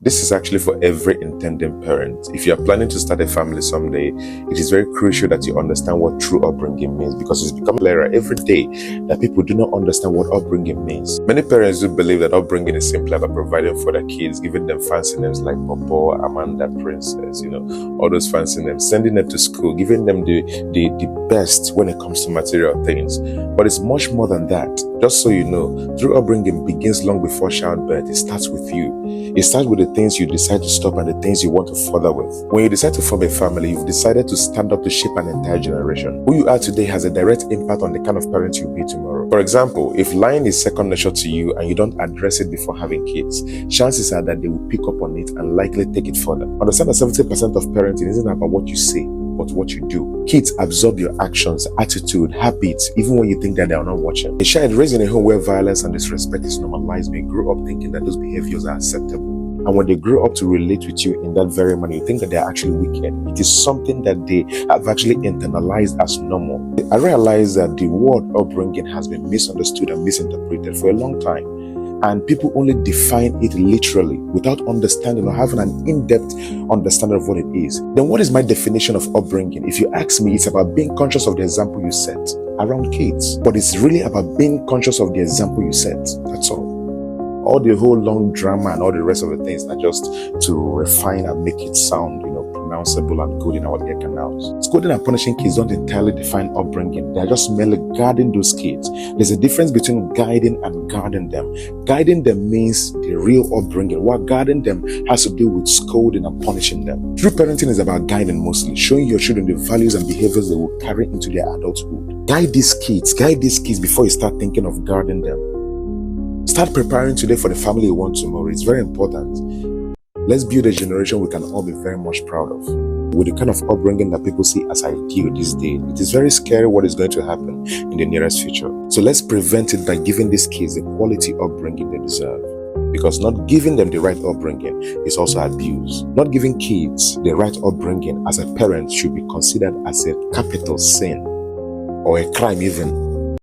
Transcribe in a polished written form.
This is actually for every intending parent. If you are planning to start a family someday, it is very crucial that you understand what true upbringing means, because it's becoming clearer every day that people do not understand what upbringing means. Many parents do believe that upbringing is simply about providing for their kids, giving them fancy names like Popo, Amanda, Princess, all those fancy names, sending them to school, giving them the best when it comes to material things. But it's much more than that. Just so you know, true upbringing begins long before childbirth. It starts with you. It starts with the things you decide to stop and the things you want to further with. When you decide to form a family, you've decided to stand up to shape an entire generation. Who you are today has a direct impact on the kind of parent you'll be tomorrow. For example, if lying is second nature to you and you don't address it before having kids, chances are that they will pick up on it and likely take it further. Understand that 70% of parenting isn't about what you say, but what you do. Kids absorb your actions, attitude, habits, even when you think that they are not watching. A child raised in a home where violence and disrespect is normalized may grow up thinking that those behaviors are acceptable. And when they grow up to relate with you in that very manner, you think that they are actually wicked. It is something that they have actually internalized as normal. I realize that the word upbringing has been misunderstood and misinterpreted for a long time. And people only define it literally without understanding or having an in-depth understanding of what it is. Then what is my definition of upbringing? If you ask me, it's about being conscious of the example you set around kids. But it's really about being conscious of the example you set. That's all. All the whole long drama and all the rest of the things are just to refine and make it sound, pronounceable and good in our ear canals. Scolding and punishing kids don't entirely define upbringing. They're just merely guarding those kids. There's a difference between guiding and guarding them. Guiding them means the real upbringing, while guarding them has to do with scolding and punishing them. True parenting is about guiding mostly, showing your children the values and behaviors they will carry into their adulthood. Guide these kids before you start thinking of guarding them. Start preparing today for the family you want tomorrow. It's very important. Let's build a generation we can all be very much proud of. With the kind of upbringing that people see as ideal these days, it is very scary what is going to happen in the nearest future. So let's prevent it by giving these kids the quality upbringing they deserve. Because not giving them the right upbringing is also abuse. Not giving kids the right upbringing as a parent should be considered as a capital sin or a crime even.